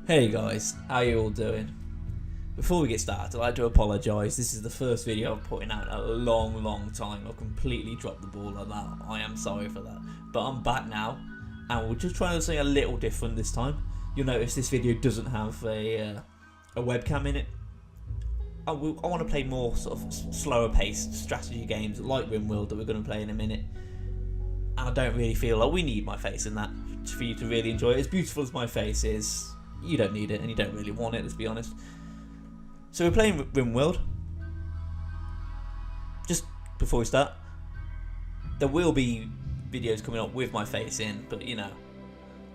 Hey guys, how you all doing? Before we get started, I'd like to apologise. This is the first video I've put out in a long time. I've completely dropped the ball on that. I am sorry for that. But I'm back now, and we're just trying to something a little different this time. You'll notice this video doesn't have a webcam in it. I want to play more sort of slower paced strategy games like Rimworld that we're going to play in a minute. And I don't really feel like we need my face in that for you to really enjoy it. As beautiful as my face is, you don't need it, and you don't really want it, let's be honest. So we're playing Rimworld. Just before we start, there will be videos coming up with my face in, but you know,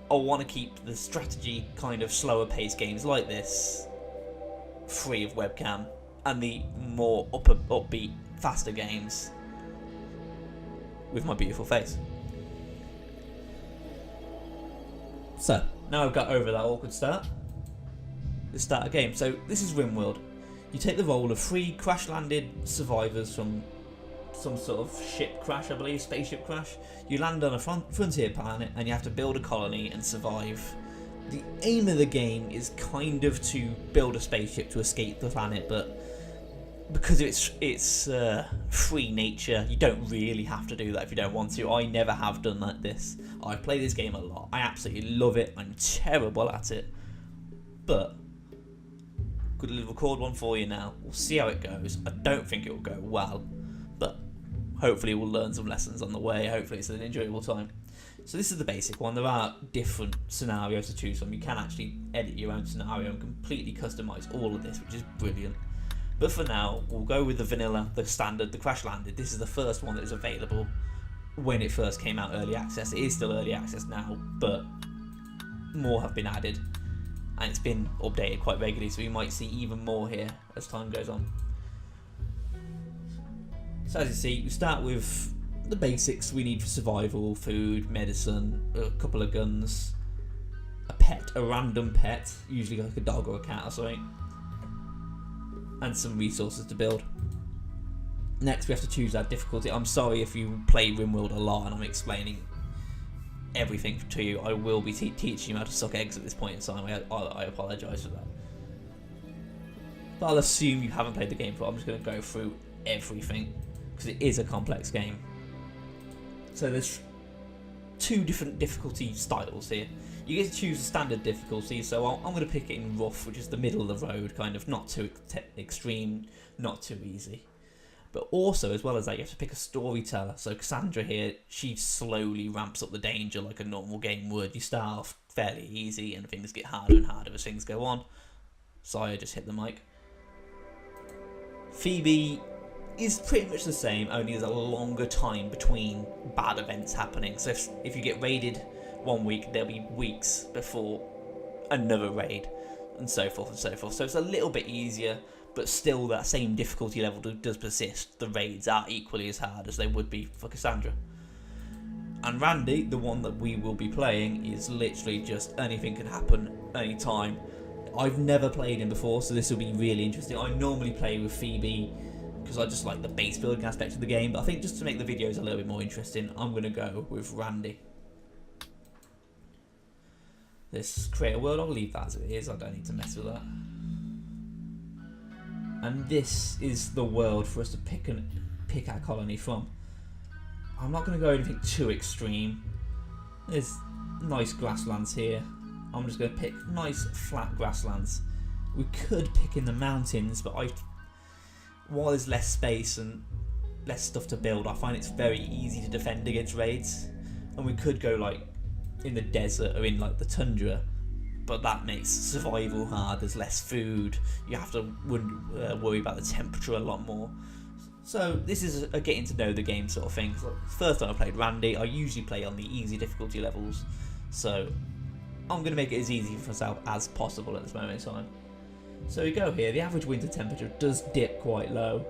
I want to keep the strategy kind of slower paced games like this free of webcam, and the more upbeat, faster games with my beautiful face. So now I've got over that awkward start, let's start a game. So this is Rimworld. You take the role of 3 crash-landed survivors from some sort of ship crash, I believe, spaceship crash. You land on a frontier planet and you have to build a colony and survive. The aim of the game is kind of to build a spaceship to escape the planet, but because it's free nature, you don't really have to do that if you don't want to. I never have done like this. I've played this game a lot. I absolutely love it. I'm terrible at it, but could record one for you now. We'll see how it goes. I don't think it will go well, but hopefully we'll learn some lessons on the way. Hopefully it's an enjoyable time. So this is the basic one. There are different scenarios to choose from. You can actually edit your own scenario and completely customize all of this, which is brilliant. But for now, we'll go with the vanilla, the standard, the crash landed. This is the first one that is available when it first came out early access. It is still early access now, but more have been added, and it's been updated quite regularly, so we might see even more here as time goes on. So as you see, we start with the basics we need for survival: food, medicine, a couple of guns, a pet, a random pet, usually like a dog or a cat or something, and some resources to build. Next we have to choose our difficulty. I'm sorry if you play Rimworld a lot and I'm explaining everything to you. I will be teaching you how to suck eggs at this point in time. I apologise for that. But I'll assume you haven't played the game before. I'm just going to go through everything because it is a complex game. So there's 2 different difficulty styles here. You get to choose the standard difficulty, so I'm going to pick it in rough, which is the middle of the road, kind of not too extreme, not too easy. But also, as well as that, you have to pick a storyteller. So Cassandra here, she slowly ramps up the danger like a normal game would. You start off fairly easy and things get harder and harder as things go on. Sorry, I just hit the mic. Phoebe is pretty much the same, only there's a longer time between bad events happening. So if you get raided one week, there'll be weeks before another raid, and so forth and so forth. So it's a little bit easier, but still that same difficulty level does persist. The raids are equally as hard as they would be for Cassandra. And Randy, the one that we will be playing, is literally just anything can happen anytime. I've never played him before, so this will be really interesting. I normally play with Phoebe because I just like the base building aspect of the game, but I think just to make the videos a little bit more interesting, I'm going to go with Randy. This create a world, I'll leave that as it is. I don't need to mess with that. And this is the world for us to pick our colony from. I'm not going to go anything too extreme. There's nice grasslands here. I'm just going to pick nice flat grasslands. We could pick in the mountains, but while there's less space and less stuff to build, I find it's very easy to defend against raids. And we could go like in the desert or in like the tundra, but that makes survival hard. There's less food. You have to worry about the temperature a lot more. So this is a getting to know the game sort of thing. So first time I played Randy, I usually play on the easy difficulty levels, so I'm going to make it as easy for myself as possible at this moment in time. So we go here. The average winter temperature does dip quite low,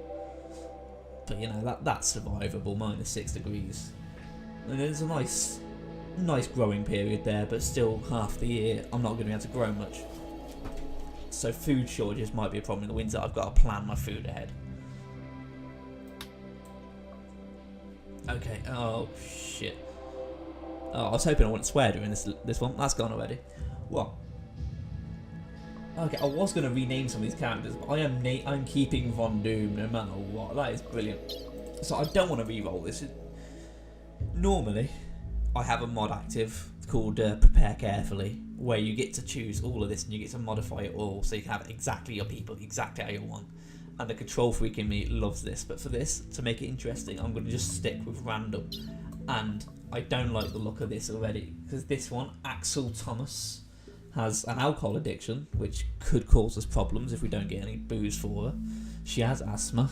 but you know that's survivable, -6 degrees. And there's a nice growing period there, but still half the year I'm not going to be able to grow much. So food shortages might be a problem in the winter. I've got to plan my food ahead. Okay, oh shit. Oh, I was hoping I wouldn't swear during this one. That's gone already. What? Okay, I was going to rename some of these characters, but I'm keeping Von Doom no matter what. That is brilliant. So I don't want to re-roll this. Normally, I have a mod active called Prepare Carefully, where you get to choose all of this and you get to modify it all, so you can have exactly your people, exactly how you want. And the control freak in me loves this, but for this, to make it interesting, I'm going to just stick with random. And I don't like the look of this already, because this one, Axel Thomas, has an alcohol addiction, which could cause us problems if we don't get any booze for her. She has asthma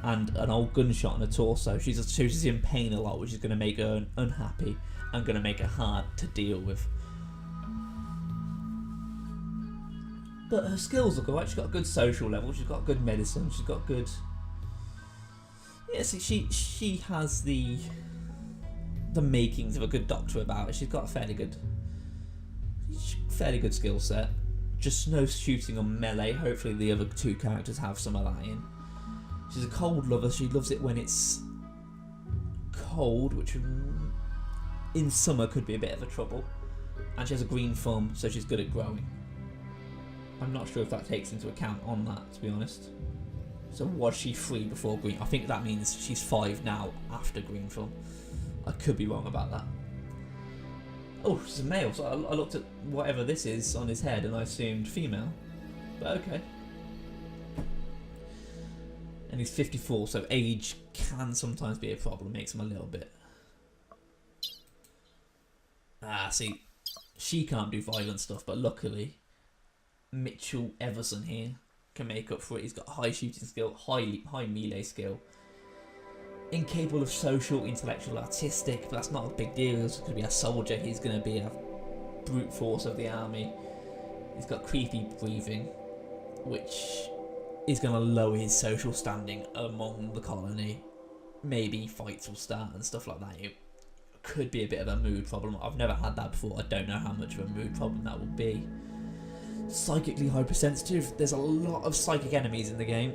and an old gunshot in her torso. She's in pain a lot, which is going to make her unhappy and going to make her hard to deal with. But her skills look alright. She's got a good social level. She's got good medicine. She's got good. Yeah, see, she has the makings of a good doctor about her. She's got a fairly good skill set. Just no shooting on melee. Hopefully the other two characters have some of that in. She's a cold lover. She loves it when it's cold, which in summer could be a bit of a trouble. And she has a green thumb, so she's good at growing. I'm not sure if that takes into account on that, to be honest. So was she 3 before green? I think that means she's 5 now after green thumb. I could be wrong about that. Oh, she's a male, so I looked at whatever this is on his head and I assumed female. But okay. And he's 54, so age can sometimes be a problem, makes him a little bit... see, she can't do violent stuff, but luckily Mitchell Everson here can make up for it. He's got high shooting skill, high melee skill. Incapable of social, intellectual, artistic, but that's not a big deal. He's going to be a soldier. He's going to be a brute force of the army. He's got creepy breathing, which is going to lower his social standing among the colony. Maybe fights will start and stuff like that. It could be a bit of a mood problem. I've never had that before. I don't know how much of a mood problem that will be. Psychically hypersensitive. There's a lot of psychic enemies in the game.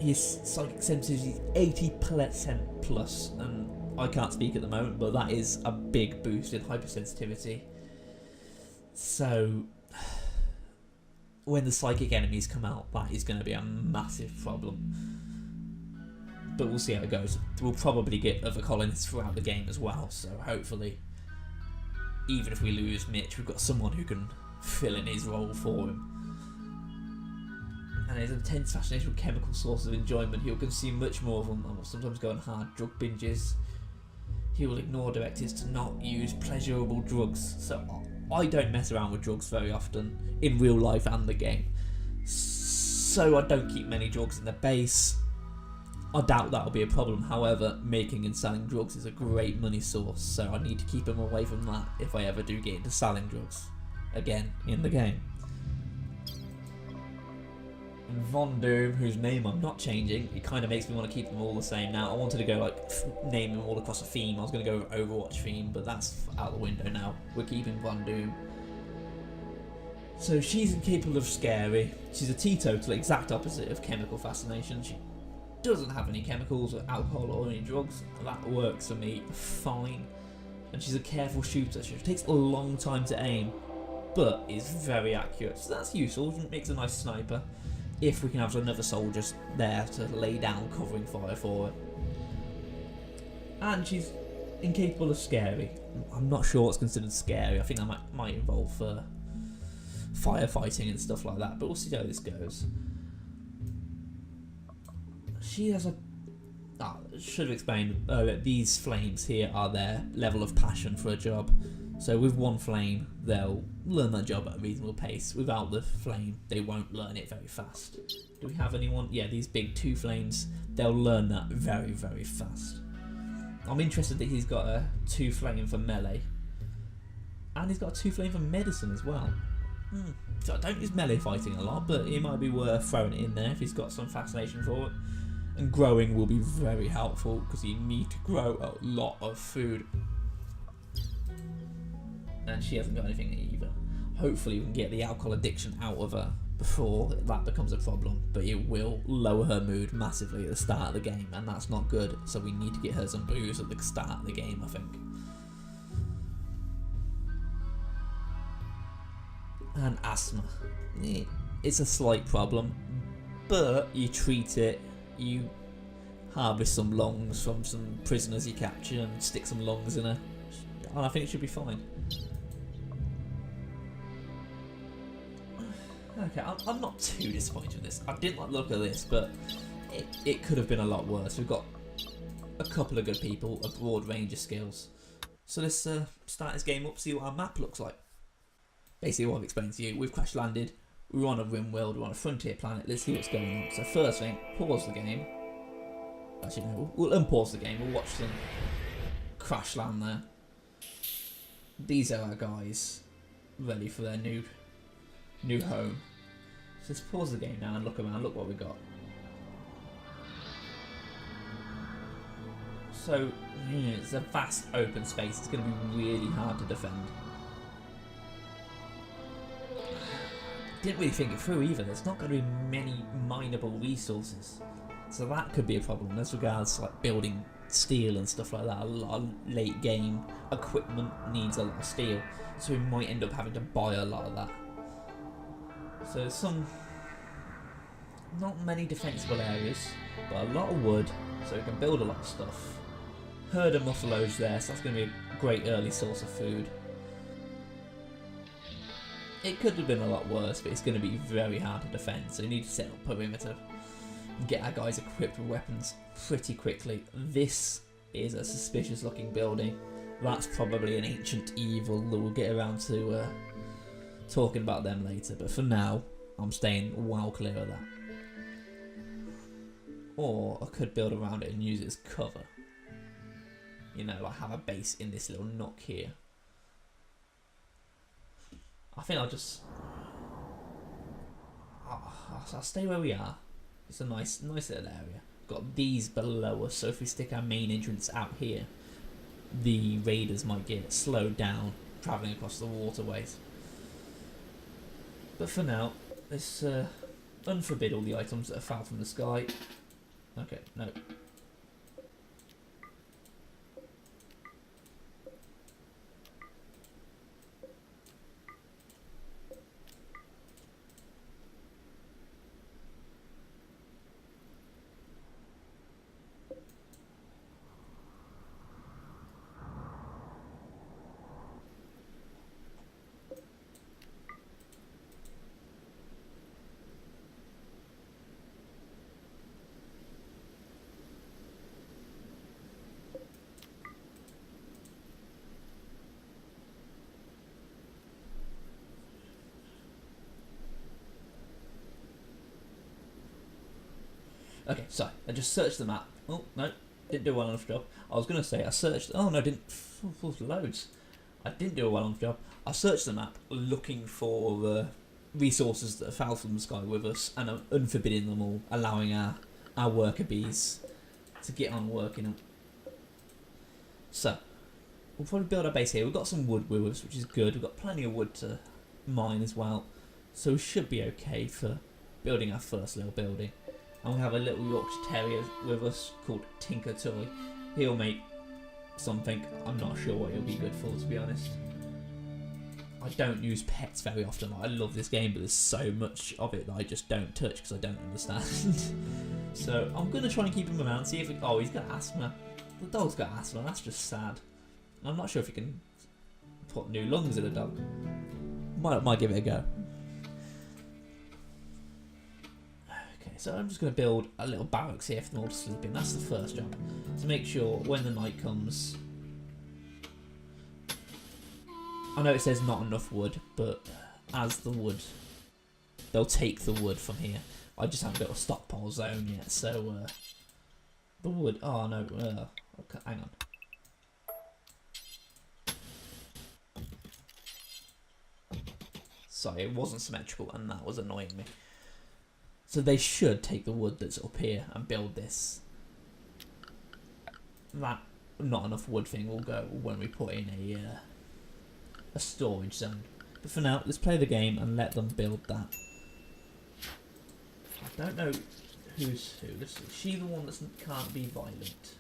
His psychic sensitivity is 80% plus, and I can't speak at the moment, but that is a big boost in hypersensitivity. So when the psychic enemies come out, that is going to be a massive problem. But we'll see how it goes. We'll probably get other colonists throughout the game as well, so hopefully, even if we lose Mitch, we've got someone who can fill in his role for him. And his intense fascination with chemical sources of enjoyment, he'll consume much more of them and will sometimes go on hard drug binges. He will ignore directives to not use pleasurable drugs. So I don't mess around with drugs very often in real life and the game. So I don't keep many drugs in the base. I doubt that'll be a problem. However, making and selling drugs is a great money source, so I need to keep him away from that if I ever do get into selling drugs again in the game. And Von Doom, whose name I'm not changing, it kind of makes me want to keep them all the same now. I wanted to go like name them all across a theme. I was going to go with Overwatch theme, but that's out the window now. We're keeping Von Doom. So she's incapable of scary. She's a teetotal, exact opposite of chemical fascination. She doesn't have any chemicals or alcohol or any drugs. That works for me fine. And she's a careful shooter. She takes a long time to aim, but is very accurate. So that's useful. It makes a nice sniper. If we can have another soldier there to lay down covering fire for her. And she's incapable of scary. I'm not sure what's considered scary. I think that might involve firefighting and stuff like that, but we'll see how this goes. She has a... should have explained earlier, these flames here are their level of passion for a job. So with one flame, they'll learn that job at a reasonable pace. Without the flame, they won't learn it very fast. Do we have anyone? Yeah, these big 2 flames, they'll learn that very, very fast. I'm interested that he's got a 2 flame for melee. And he's got a 2 flame for medicine as well. So I don't use melee fighting a lot, but it might be worth throwing it in there if he's got some fascination for it. And growing will be very helpful, because you need to grow a lot of food. And she hasn't got anything either. Hopefully we can get the alcohol addiction out of her before that becomes a problem, but it will lower her mood massively at the start of the game, and that's not good, so we need to get her some booze at the start of the game, I think. And asthma. It's a slight problem, but you treat it. You harvest some lungs from some prisoners you capture and stick some lungs in her. And I think it should be fine. Okay, I'm not too disappointed with this. I didn't like the look of this, but it could have been a lot worse. We've got a couple of good people, a broad range of skills. So let's start this game up, see what our map looks like. Basically what I've explained to you, we've crash landed, we're on a Rimworld, we're on a frontier planet, let's see what's going on. So first thing, pause the game. Actually no, we'll unpause the game, we'll watch them crash land there. These are our guys, ready for their new home. So let's pause the game now and look around, look what we've got. So, it's a vast open space, it's going to be really hard to defend. Didn't really think it through either, there's not going to be many mineable resources. So that could be a problem as regards like building steel and stuff like that. A lot of late game equipment needs a lot of steel, so we might end up having to buy a lot of that. So there's not many defensible areas, but a lot of wood, so we can build a lot of stuff. Herd of buffaloes there, so that's going to be a great early source of food. It could have been a lot worse, but it's going to be very hard to defend, so you need to set up perimeter and get our guys equipped with weapons pretty quickly. This is a suspicious looking building. That's probably an ancient evil that we'll get around to talking about them later, but for now I'm staying well clear of that. Or I could build around it and use it as cover. You know, like have a base in this little nook here. I think I'll stay where we are. It's a nice little area. Got these below us, so if we stick our main entrance out here, the raiders might get slowed down travelling across the waterways. But for now, let's unforbid all the items that fell from the sky. Okay, no. Okay, so I just searched the map. Oh, no, didn't do a well enough job. I was going to say I searched... Oh, no, didn't... Loads. I didn't do a well enough job. I searched the map looking for resources that fell from the sky with us and unforbidding them all, allowing our worker bees to get on working them. So, we'll probably build our base here. We've got some wood with us, which is good. We've got plenty of wood to mine as well. So we should be okay for building our first little building. And we have a little Yorkshire Terrier with us called Tinker Toy. He'll make something. I'm not sure what he'll be good for, to be honest. I don't use pets very often. I love this game, but there's so much of it that I just don't touch because I don't understand. So I'm going to try and keep him around, see if we... Oh, he's got asthma. The dog's got asthma, that's just sad. I'm not sure if you can put new lungs in a dog. Might give it a go. So I'm just going to build a little barracks here for them all to sleep in. That's the first job. To make sure when the night comes... I know it says not enough wood, but as the wood... They'll take the wood from here. I just haven't built a stockpile zone yet, so... the wood... Oh no, okay, hang on. Sorry, it wasn't symmetrical and that was annoying me. So they should take the wood that's up here and build this. That not enough wood thing will go when we put in a storage zone. But for now, let's play the game and let them build that. I don't know who's who. Is she the one that can't be violent?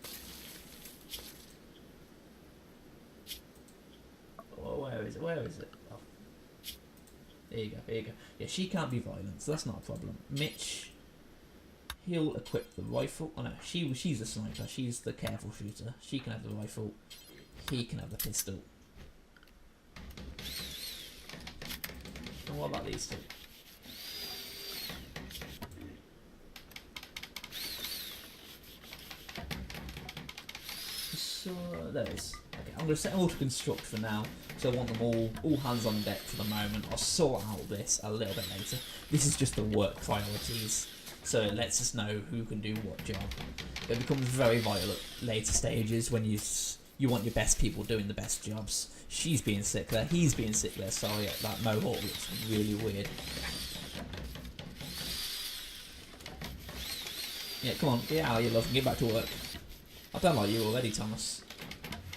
Oh, where is it? Where is it? Oh. There you go, there you go. Yeah, she can't be violent, so that's not a problem. Mitch, he'll equip the rifle. Oh no, she's a sniper. She's the careful shooter. She can have the rifle. He can have the pistol. And what about these two? So there it is. Okay, I'm going to set them all to construct for now. So I want them all hands on deck for the moment. I'll sort out this a little bit later. This is just the work priorities. So it lets us know who can do what job. It becomes very vital at later stages when you want your best people doing the best jobs. She's being sick there, he's being sick there. Sorry, that mohawk looks really weird. Yeah, come on, get out of here, love, and get back to work. I don't like you already, Thomas.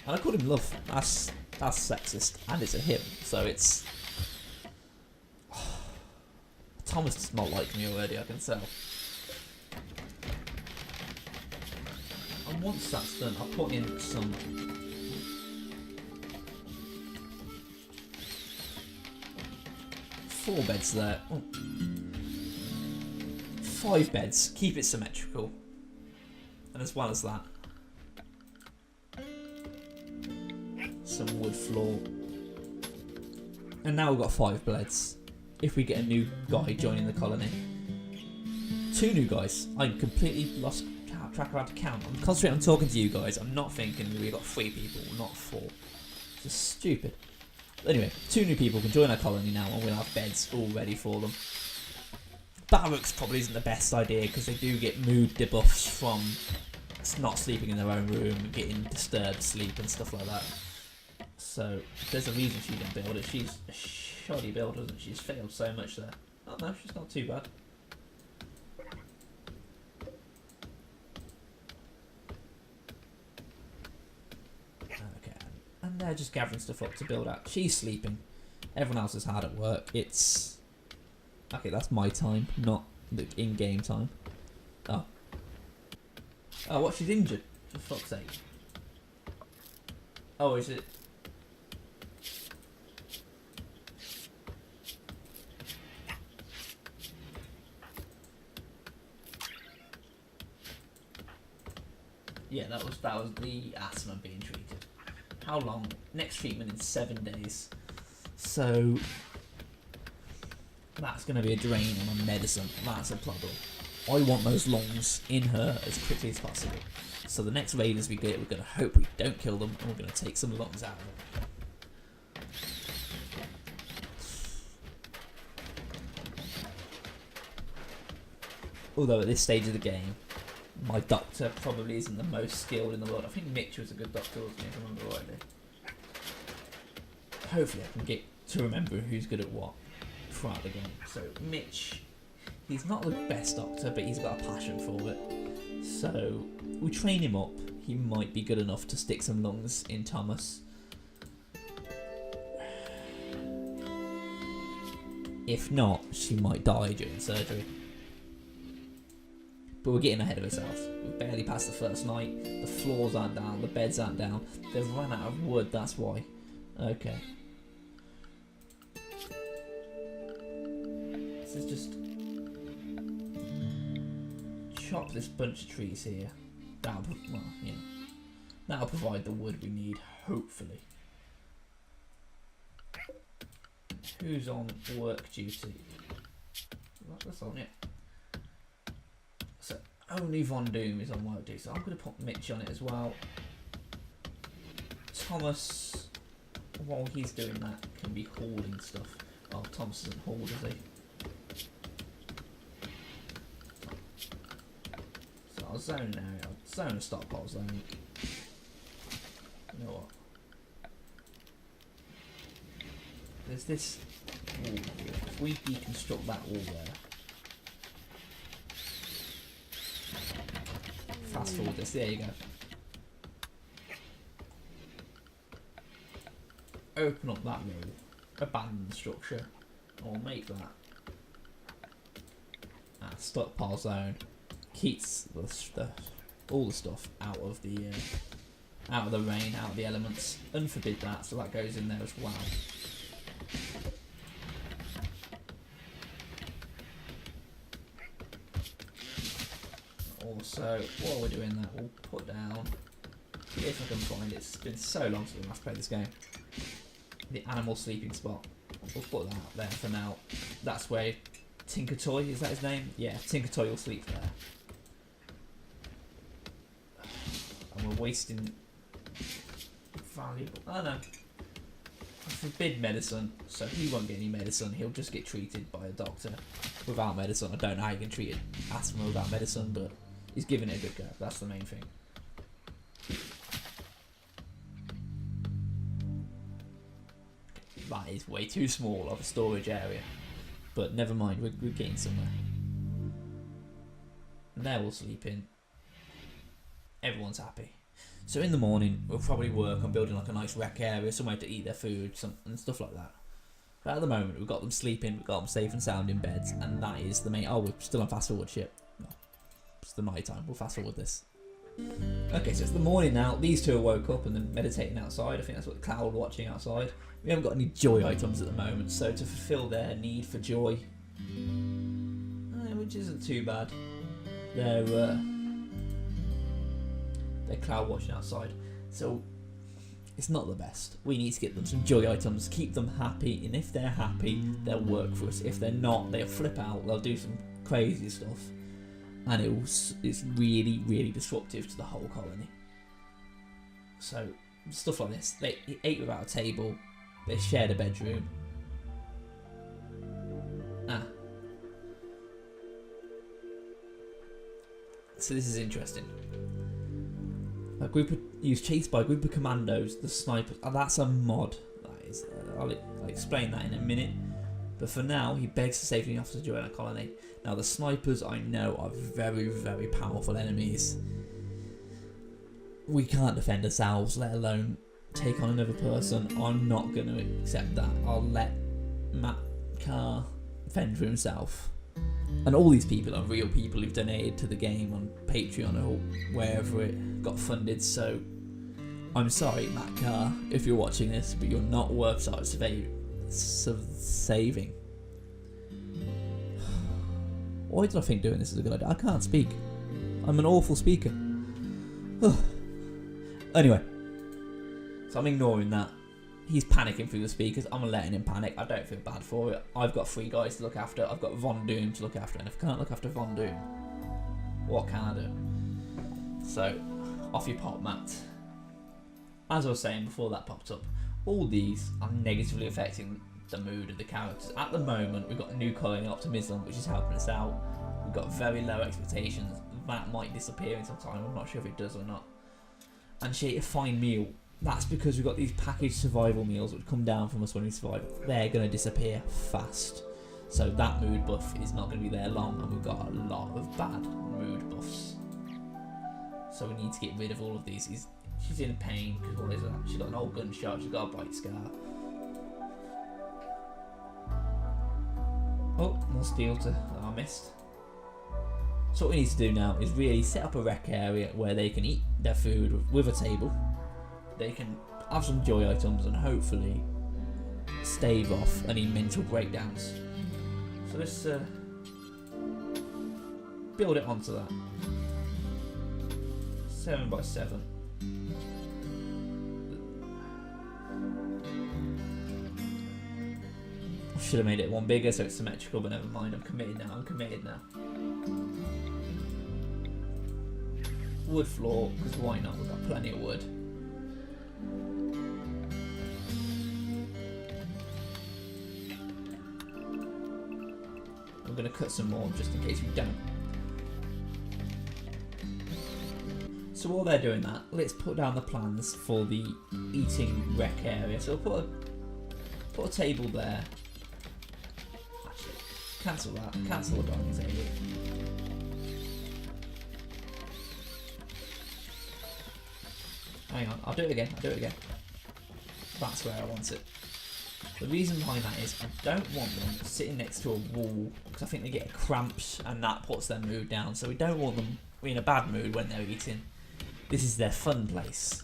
And I called him love. That's sexist, and it's a him, so it's... Thomas does not like me already, I can tell. And once that's done, I'll put in some... 4 beds there. Oh. 5 beds. Keep it symmetrical. And as well as that, some wood floor. And now we've got 5 beds. If we get a new guy joining the colony. 2 new guys. I completely lost track of how to count. I'm concentrating on talking to you guys. I'm not thinking we've got 3 people, not 4. It's just stupid. Anyway, 2 new people can join our colony now, and we'll have beds all ready for them. Barracks probably isn't the best idea because they do get mood debuffs from not sleeping in their own room, getting disturbed sleep and stuff like that. So there's a reason she didn't build it. She's a shoddy builder, isn't she? She's failed so much there. Oh no, she's not too bad. And they're just gathering stuff up to build out. She's sleeping. Everyone else is hard at work. It's... Okay, that's my time, not the in-game time. Oh. Oh, what? She's injured? For fuck's sake. Oh, is it... Yeah, that was the asthma being treated. How long? Next treatment in 7 days. So that's going to be a drain on my medicine. That's a problem. I want those lungs in her as quickly as possible. So the next raiders we get, we're going to hope we don't kill them, and we're going to take some lungs out of them. Although at this stage of the game, my doctor probably isn't the most skilled in the world. I think Mitch was a good doctor, wasn't he, if I remember rightly. Hopefully I can get to remember who's good at what throughout the game. So Mitch, he's not the best doctor, but he's got a passion for it. So we train him up. He might be good enough to stick some lungs in Thomas. If not, she might die during surgery. But we're getting ahead of ourselves. We've barely passed the first night. The floors aren't down. The beds aren't down. They've run out of wood, that's why. Okay. This is just... chop this bunch of trees here. That'll, well, yeah. That'll provide the wood we need, hopefully. Who's on work duty? That's on it. So only Von Doom is on work duty, so I'm going to put Mitch on it as well. Thomas, while he's doing that, can be hauling stuff. Oh, Thomas doesn't haul, does he? So I'll zone an area. I'll zone a stockpile zone. You know what? There's this wall here. If we deconstruct that wall there. Fast forward this, there you go. Open up that wall, abandon the structure, or make that a stockpile zone. Keeps all the stuff out of the rain, out of the elements. Unforbid that, so that goes in there as well. So while we're doing that, we'll put down, if I can find it, it's been so long since I last played this game, the animal sleeping spot. We'll put that up there for now. That's where Tinker Toy, is that his name? Yeah, Tinker Toy will sleep there. And we're wasting valuable, oh no, forbid medicine, so he won't get any medicine, he'll just get treated by a doctor without medicine. I don't know how you can treat asthma without medicine, but he's giving it a good go, that's the main thing. That is way too small of a storage area, but never mind, we're getting somewhere. And there we'll sleep in. Everyone's happy. So in the morning, we'll probably work on building like a nice rec area, somewhere to eat their food, and stuff like that. But at the moment, we've got them sleeping, we've got them safe and sound in beds, and that is the main. Oh, we're still on fast forward shit. No, it's the night time. We'll fast forward this. Okay, so it's the morning now. These two are woke up and then meditating outside. I think that's what the cloud watching outside. We haven't got any joy items at the moment, so to fulfill their need for joy, which isn't too bad, they're cloud watching outside, so it's not the best. We need to get them some joy items, keep them happy, and if they're happy, they'll work for us. If they're not, they'll flip out, they'll do some crazy stuff, and it's really, really disruptive to the whole colony. So stuff like this, they ate without a table, they shared a bedroom. So this is interesting. He was chased by a group of commandos, the snipers. Oh, that's a mod. That is, I'll explain that in a minute. But for now, he begs to safely enough to join a colony. Now, the snipers I know are very, very powerful enemies. We can't defend ourselves, let alone take on another person. I'm not going to accept that. I'll let Matt Carr fend for himself. And all these people are real people who've donated to the game on Patreon or wherever it got funded, so I'm sorry, Matt Carr, if you're watching this, but you're not worth saving. Why did I think doing this is a good idea? I can't speak. I'm an awful speaker. Anyway, so I'm ignoring that. He's panicking through the speakers. I'm letting him panic. I don't feel bad for it. I've got 3 guys to look after. I've got Von Doom to look after. And if I can't look after Von Doom, what can I do? So, off you pop, Matt. As I was saying before that popped up, all these are negatively affecting the mood of the characters. At the moment, we've got a new colony optimism, which is helping us out. We've got very low expectations. That might disappear in some time. I'm not sure if it does or not. And she ate a fine meal. That's because we've got these packaged survival meals which come down from us when we survive. They're going to disappear fast. So that mood buff is not going to be there long, and we've got a lot of bad mood buffs. So we need to get rid of all of these. She's in pain because what is that? She's got an old gunshot, she's got a bright scar. Oh, more steel to I missed. So what we need to do now is really set up a rec area where they can eat their food with a table. They can have some joy items and hopefully stave off any mental breakdowns. So let's build it onto that. 7 by 7. I should have made it one bigger so it's symmetrical, but never mind. I'm committed now. Wood floor, because why not? We've got plenty of wood. I'm going to cut some more just in case we don't. So while they're doing that, let's put down the plans for the eating rec area. So we'll put a table there. Actually, cancel that. Cancel the dining table. Hang on, I'll do it again. That's where I want it. The reason behind that is I don't want them sitting next to a wall because I think they get cramps and that puts their mood down. So we don't want them in a bad mood when they're eating. This is their fun place.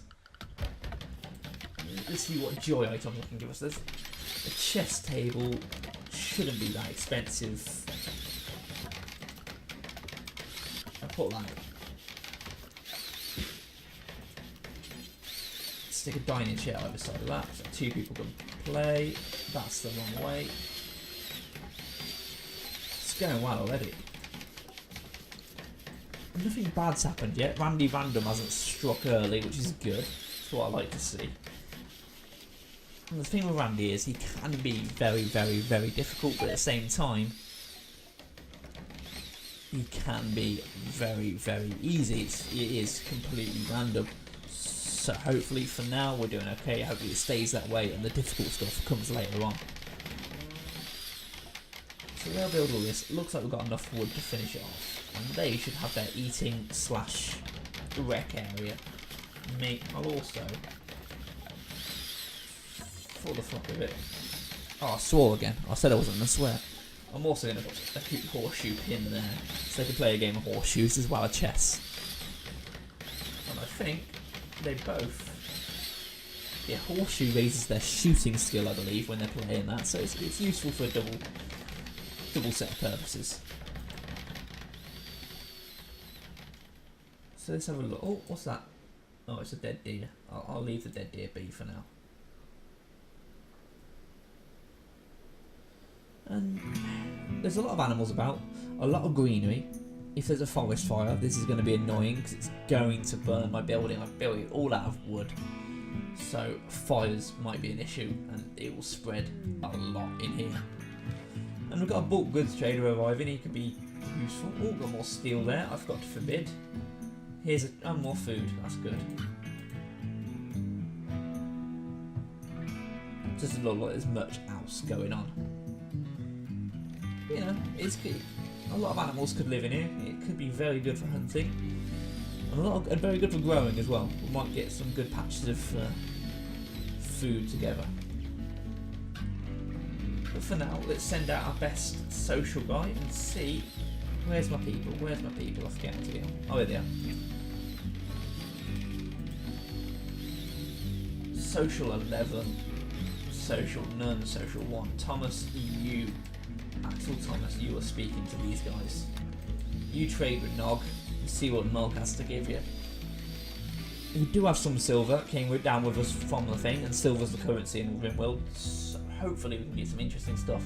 Let's see what joy items I can give us. There's a chess table. Shouldn't be that expensive. I'll put that stick a dining chair either side of that, so 2 people can play. That's the wrong way. It's going well already. Nothing bad's happened yet. Randy Random hasn't struck early, which is good. That's what I like to see. And the thing with Randy is he can be very, very, very difficult, but at the same time, he can be very, very easy. It is completely random. So hopefully for now we're doing okay. Hopefully it stays that way and the difficult stuff comes later on. So they'll build all this. It looks like we've got enough wood to finish it off. And they should have their eating / rec area. Me, I'll also, for the fuck of it. Oh, I swore again. I said I wasn't going to swear. I'm also going to put a horseshoe pin there, so they can play a game of horseshoes as well as chess. And I think they both... Yeah, horseshoe raises their shooting skill, I believe, when they're playing that, so it's useful for a double set of purposes. So let's have a look. Oh, what's that? Oh, it's a dead deer. I'll leave the dead deer be for now. And there's a lot of animals about, a lot of greenery. If there's a forest fire, this is going to be annoying because it's going to burn my building. I'm building it all out of wood, so fires might be an issue and it will spread a lot in here. And we've got a bulk goods trader arriving. He could be useful. Oh, got more steel there. I forgot to forbid. Here's more food. That's good. Doesn't look like there's much else going on. You know, it's good. A lot of animals could live in here. It could be very good for hunting, and very good for growing as well. We might get some good patches of food together. But for now, let's send out our best social guy and see where's my people. Where's my people? I forget to get. Oh, here they are. Social 11, social none, social 1. Thomas, you. Axel Thomas, you are speaking to these guys. You trade with Nog and see what Nog has to give you. We do have some silver, came down with us from the thing, and silver's the currency in Rimworld, so hopefully we can get some interesting stuff.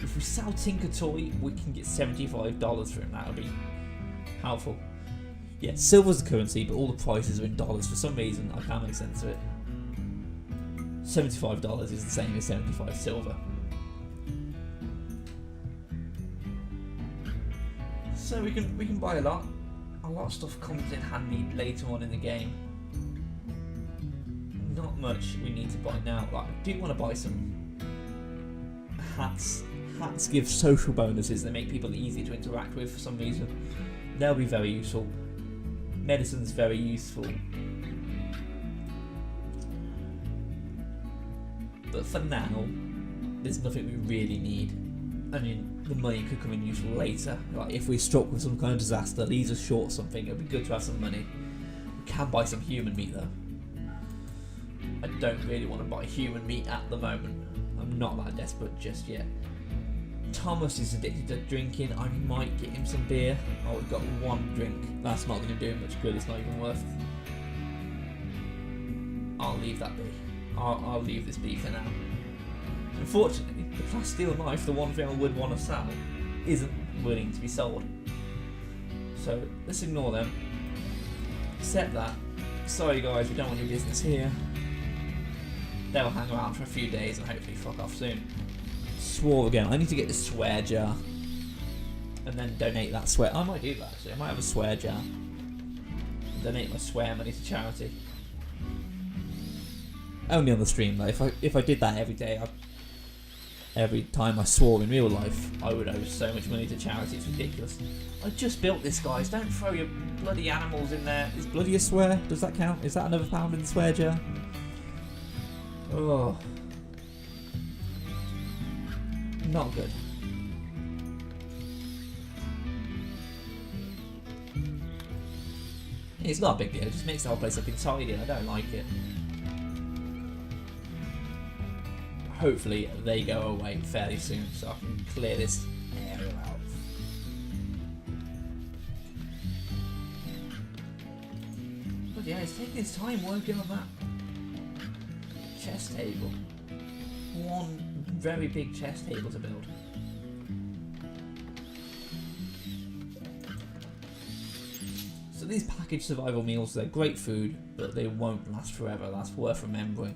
If we sell Tinker Toy, we can get $75 for him, that would be helpful. Yeah, silver's the currency, but all the prices are in dollars for some reason. I can't make sense of it. $75 is the same as 75 silver. So we can buy a lot. A lot of stuff comes in handy later on in the game. Not much we need to buy now. Like, I do want to buy some hats. Hats give social bonuses. They make people easy to interact with for some reason. They'll be very useful. Medicine's very useful. But for now, there's nothing we really need. I mean, the money could come in useful later. Like if we're struck with some kind of disaster, leaves us short something, it'd be good to have some money. We can buy some human meat though. I don't really want to buy human meat at the moment. I'm not that desperate just yet. Thomas is addicted to drinking. I might get him some beer. Oh, we've got one drink. That's not going to do him much good. It's not even worth. I'll leave that be. I'll leave this be for now. Unfortunately, the plasteel knife, the one thing I would want to sell, isn't willing to be sold. So let's ignore them. Accept that. Sorry guys, we don't want your business here. They'll hang around for a few days and hopefully fuck off soon. Swore again. I need to get the swear jar and then donate that swear. I might do that actually. I might have a swear jar. Donate my swear money to charity. Only on the stream though. If I did that every day, every time I swore in real life, I would owe so much money to charity. It's ridiculous. I just built this, guys. Don't throw your bloody animals in there. Is bloody a swear? Does that count? Is that another pound in the swear jar? Oh, not good. It's not a big deal. It just makes the whole place look untidy, and I don't like it. Hopefully they go away fairly soon so I can clear this area out. But yeah, it's taking its time working on that. chest table. One very big chest table to build. So these packaged survival meals, they're great food, but they won't last forever. That's worth remembering.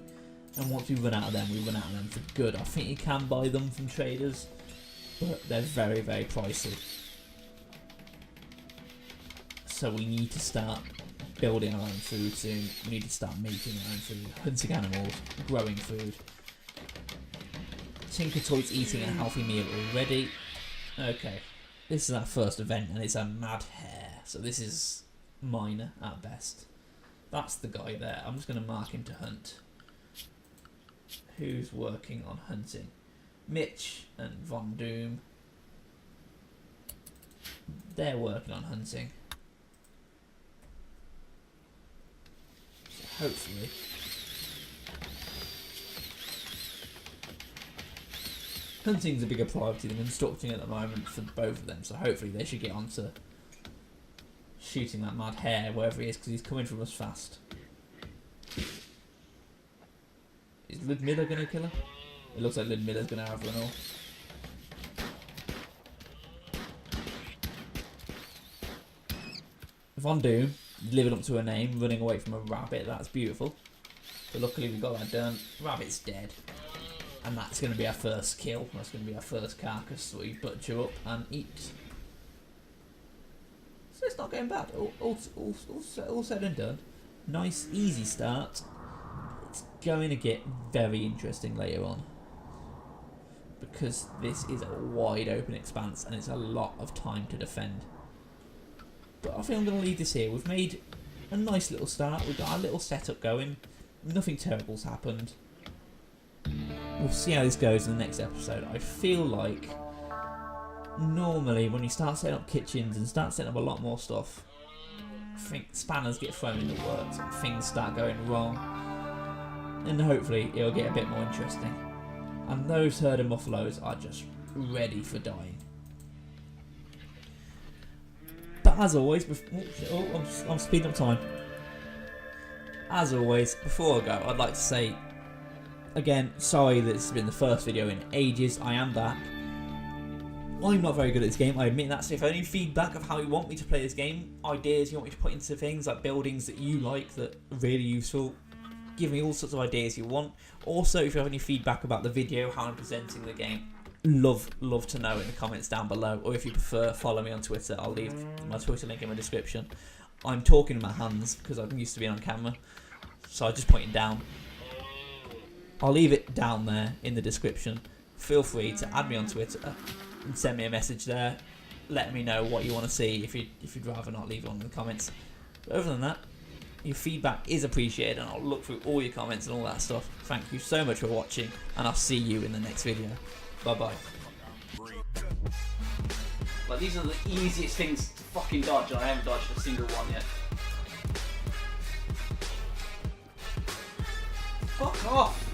And once we run out of them, we run out of them for good. I think you can buy them from traders, but they're very, very pricey. So we need to start building our own food soon. We need to start making our own food, hunting animals, growing food. Tinker Toy's eating a healthy meal already. Okay, this is our first event and it's a mad hare. So this is minor at best. That's the guy there. I'm just going to mark him to hunt. Who's working on hunting? Mitch and Von Doom. They're working on hunting. So hopefully hunting's a bigger priority than instructing at the moment for both of them, so hopefully they should get on to shooting that mad hare wherever he is, because he's coming from us fast. Is Ludmilla going to kill her? It looks like Ludmilla's going to have run off. Von Doom, living up to her name, running away from a rabbit, that's beautiful. But luckily we got that done. Rabbit's dead. And that's going to be our first kill. That's going to be our first carcass that we butcher up and eat. So it's not going bad. All said and done. Nice, easy start. It's going to get very interesting later on, because this is a wide open expanse and it's a lot of time to defend. But I think I'm going to leave this here. We've made a nice little start. We've got our little setup going. Nothing terrible's happened. We'll see how this goes in the next episode. I feel like normally when you start setting up kitchens and start setting up a lot more stuff, I think spanners get thrown in the works and things start going wrong, and hopefully it'll get a bit more interesting. And those herding buffaloes are just ready for dying. But as always, I'm speeding up time. As always, before I go, I'd like to say again, sorry that this has been the first video in ages. I am back. I'm not very good at this game, I admit that, so if any feedback of how you want me to play this game, ideas you want me to put into things like buildings that you like that are really useful, give me all sorts of ideas you want. Also, if you have any feedback about the video, how I'm presenting the game, love to know in the comments down below, or if you prefer, follow me on Twitter. I'll leave my Twitter link in my description. I'm talking in my hands because I'm used to being on camera, so I'm just pointing down. I'll leave it down there in the description. Feel free to add me on Twitter and send me a message there. Let me know what you want to see if you'd rather not leave it on in the comments. But other than that, your feedback is appreciated and I'll look through all your comments and all that stuff. Thank you so much for watching and I'll see you in the next video. Bye bye. Like, these are the easiest things to fucking dodge and I haven't dodged a single one yet. Fuck off!